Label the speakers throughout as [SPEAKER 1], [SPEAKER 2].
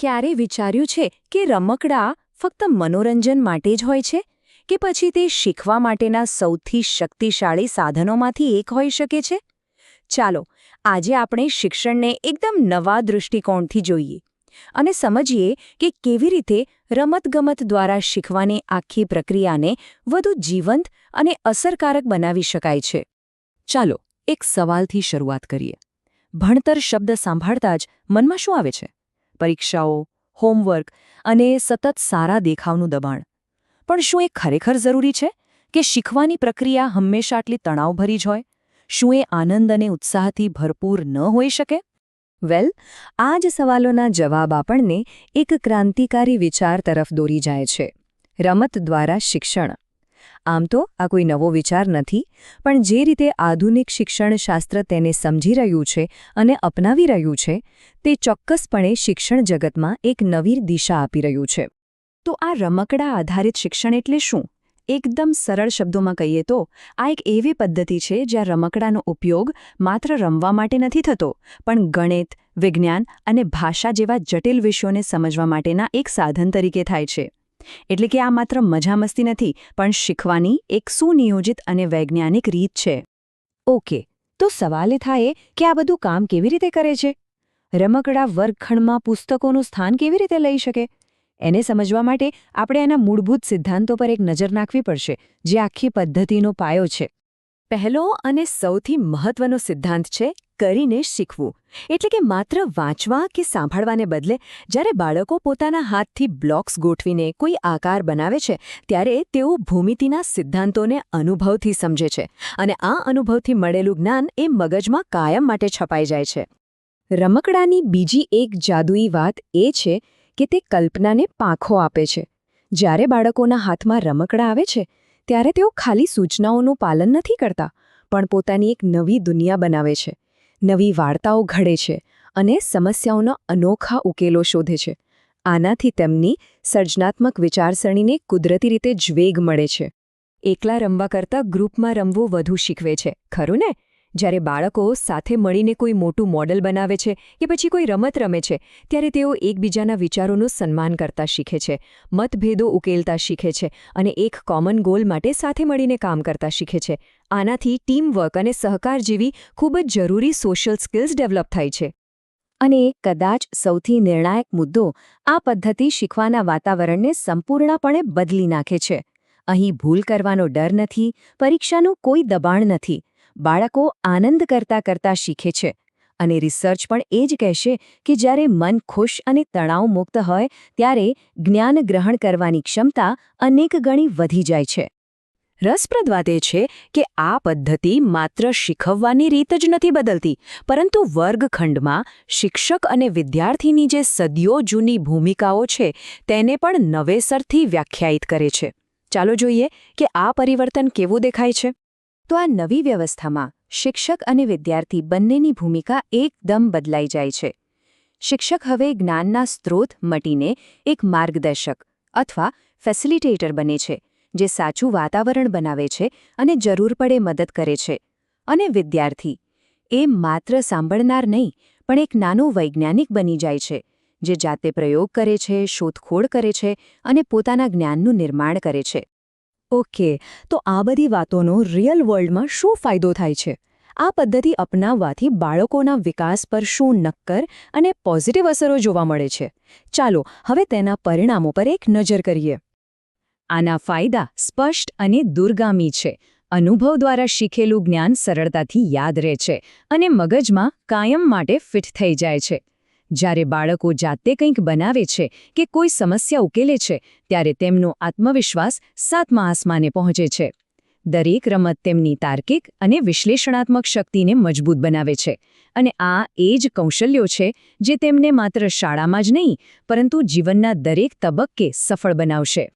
[SPEAKER 1] ક્યારે વિચાર્યું છે કે રમકડા ફક્ત મનોરંજન માટે જ હોય છે કે પછી તે શીખવા માટેના સૌથી શક્તિશાળી સાધનોમાંથી એક હોઈ શકે છે? ચાલો આજે આપણે શિક્ષણને એકદમ નવા દૃષ્ટિકોણથી જોઈએ અને સમજીએ કે કેવી રીતે રમતગમત દ્વારા શીખવાની આખી પ્રક્રિયાને વધુ જીવંત અને અસરકારક બનાવી શકાય છે. ચાલો એક સવાલથી શરૂઆત કરીએ. ભણતર શબ્દ સાંભળતા જ મનમાં શું આવે છે? પરીક્ષાઓ, હોમવર્ક અને સતત સારા દેખાવનું દબાણ. પણ શું એ ખરેખર જરૂરી છે કે શીખવાની પ્રક્રિયા હંમેશા આટલી તણાવભરી જ હોય? શું એ આનંદ અને ઉત્સાહથી ભરપૂર ન હોઈ શકે? આ જ સવાલોના જવાબ આપણને એક ક્રાંતિકારી વિચાર તરફ દોરી જાય છે: રમત દ્વારા શિક્ષણ. આમ તો આ કોઈ નવો વિચાર નથી, પણ જે રીતે આધુનિક શિક્ષણશાસ્ત્ર તેને સમજી રહ્યું છે અને અપનાવી રહ્યું છે, તે ચોક્કસપણે શિક્ષણ જગતમાં એક નવી દિશા આપી રહ્યું છે. તો આ રમકડા આધારિત શિક્ષણ એટલે શું? એકદમ સરળ શબ્દોમાં કહીએ તો આ એક એવી પદ્ધતિ છે જ્યાં રમકડાનો ઉપયોગ માત્ર રમવા માટે નથી થતો, પણ ગણિત, વિજ્ઞાન અને ભાષા જેવા જટિલ વિષયોને સમજવા માટેના એક સાધન તરીકે થાય છે. એટલે કે આ માત્ર મજા-મસ્તી નથી, પણ શીખવાની એક સુનિયોજિત અને વૈજ્ઞાનિક રીત છે. ઓકે, તો સવાલ એ થાય કે આ બધું કામ કેવી રીતે કરે છે? રમકડા વર્ગખંડમાં પુસ્તકોનું સ્થાન કેવી રીતે લઈ શકે? એને સમજવા માટે આપણે એના મૂળભૂત સિદ્ધાંતો પર એક નજર નાખવી પડશે, જે આખી પદ્ધતિનો પાયો છે. પહેલો અને સૌથી મહત્વનો સિદ્ધાંત છે કરીને શીખવું. એટલે કે માત્ર વાંચવા કે સાંભળવાને બદલે જ્યારે બાળકો પોતાના હાથથી બ્લોક્સ ગોઠવીને કોઈ આકાર બનાવે છે, ત્યારે તેઓ ભૂમિતિના સિદ્ધાંતોને અનુભવથી સમજે છે, અને આ અનુભવથી મળેલું જ્ઞાન એ મગજમાં કાયમ માટે છપાઈ જાય છે. રમકડાની બીજી એક જાદુઈ વાત એ છે કે તે કલ્પનાને પાંખો આપે છે. જ્યારે બાળકોના હાથમાં રમકડા આવે છે, ત્યારે તેઓ ખાલી સૂચનાઓનું પાલન નથી કરતા, પણ પોતાની એક નવી દુનિયા બનાવે છે, નવી વાર્તાઓ ઘડે છે અને સમસ્યાઓના અનોખા ઉકેલો શોધે છે. આનાથી તેમની સર્જનાત્મક વિચારસરણીને કુદરતી રીતે જ વેગ મળે છે. એકલા રમવા કરતાં ગ્રુપમાં રમવું વધુ શીખવે છે, ખરું ને? જ્યારે બાળકો સાથે મળીને કોઈ મોટું મોડેલ બનાવે છે કે પછી કોઈ રમત રમે છે, ત્યારે તેઓ એકબીજાના વિચારોનું સન્માન કરતા શીખે છે, મતભેદો ઉકેલતા શીખે છે અને એક કોમન ગોલ માટે સાથે મળીને કામ કરતા શીખે છે. આનાથી ટીમવર્ક અને સહકાર જેવી ખૂબ જ જરૂરી સોશિયલ સ્કિલ્સ ડેવલપ થાય છે. અને કદાચ સૌથી નિર્ણાયક મુદ્દો, આ પદ્ધતિ શીખવાના વાતાવરણને સંપૂર્ણપણે બદલી નાખે છે. અહીં ભૂલ કરવાનો ડર નથી, પરીક્ષાનું કોઈ દબાણ નથી. બાળકો આનંદ કરતા શીખે છે. અને રિસર્ચ પણ એ જ કહેશે કે જ્યારે મન ખુશ અને તણાવમુક્ત હોય, ત્યારે જ્ઞાન ગ્રહણ કરવાની ક્ષમતા અનેક ગણી વધી જાય છે. રસપ્રદ વાત એ છે કે આ પદ્ધતિ માત્ર શીખવવાની રીત જ નથી બદલતી, પરંતુ વર્ગખંડમાં શિક્ષક અને વિદ્યાર્થીની જે સદીઓ જૂની ભૂમિકાઓ છે, તેને પણ નવેસરથી વ્યાખ્યાયિત કરે છે. ચાલો જોઈએ કે આ પરિવર્તન કેવું દેખાય છે. તો આ નવી વ્યવસ્થામાં શિક્ષક અને વિદ્યાર્થી બંનેની ભૂમિકા એકદમ બદલાઈ જાય છે. શિક્ષક હવે જ્ઞાનના સ્ત્રોત મટીને એક માર્ગદર્શક અથવા ફેસિલિટેટર બને છે, જે સાચું વાતાવરણ બનાવે છે અને જરૂર પડે મદદ કરે છે. અને વિદ્યાર્થી એ માત્ર સાંભળનાર નહીં, પણ એક નાનું વૈજ્ઞાનિક બની જાય છે, જે જાતે પ્રયોગ કરે છે, શોધખોળ કરે છે અને પોતાના જ્ઞાનનું નિર્માણ કરે છે. ઓકે, તો આ બધી વાતોનો રિયલ વર્લ્ડમાં શું ફાયદો થાય છે? આ પદ્ધતિ અપનાવવાથી બાળકોના વિકાસ પર શું નક્કર અને પોઝિટિવ અસરો જોવા મળે છે? ચાલો હવે તેના પરિણામો પર એક નજર કરીએ. આના ફાયદા સ્પષ્ટ અને દૂરગામી છે. અનુભવ દ્વારા શીખેલું જ્ઞાન સરળતાથી યાદ રહે છે અને મગજમાં કાયમ માટે ફિટ થઈ જાય છે. જ્યારે બાળકો જાતે કંઈક બનાવે છે કે કોઈ સમસ્યા ઉકેલે છે, ત્યારે તેમનો આત્મવિશ્વાસ સાતમા આસમાને પહોંચે છે. દરેક રમત તેમની તાર્કિક અને વિશ્લેષણાત્મક શક્તિને મજબૂત બનાવે છે. અને આ એ જ કૌશલ્યો છે જે તેમને માત્ર શાળામાં જ નહીં, પરંતુ જીવનના દરેક તબક્કે સફળ બનાવશે.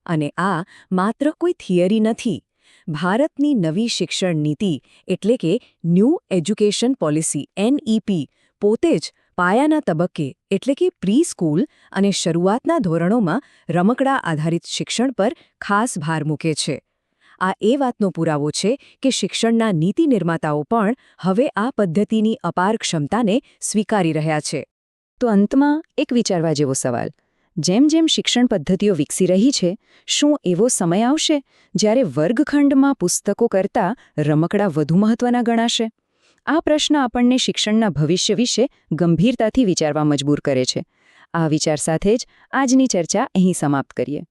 [SPEAKER 1] અને આ માત્ર કોઈ થિયરી નથી. ભારતની નવી શિક્ષણ નીતિ એટલે કે ન્યૂ એજ્યુકેશન પોલિસી NEP પોતે જ પાયાના તબક્કે એટલે કે પ્રી સ્કૂલ અને શરૂઆતના ધોરણોમાં રમકડા આધારિત શિક્ષણ પર ખાસ ભાર મૂકે છે. આ એ વાતનો પુરાવો છે કે શિક્ષણના નીતિ નિર્માતાઓ પણ હવે આ પદ્ધતિની અપાર ક્ષમતાને સ્વીકારી રહ્યા છે. તો અંતમાં એક વિચારવા જેવો સવાલ, જેમ જેમ શિક્ષણ પદ્ધતિઓ વિકસી રહી છે, શું એવો સમય આવશે જ્યારે વર્ગખંડમાં પુસ્તકો કરતાં રમકડાં વધુ મહત્વના ગણાશે? આ પ્રશ્ન આપણને શિક્ષણના ભવિષ્ય વિશે ગંભીરતાથી વિચારવા મજબૂર કરે છે. આ વિચાર સાથે જ આજની ચર્ચા અહીં સમાપ્ત કરીએ.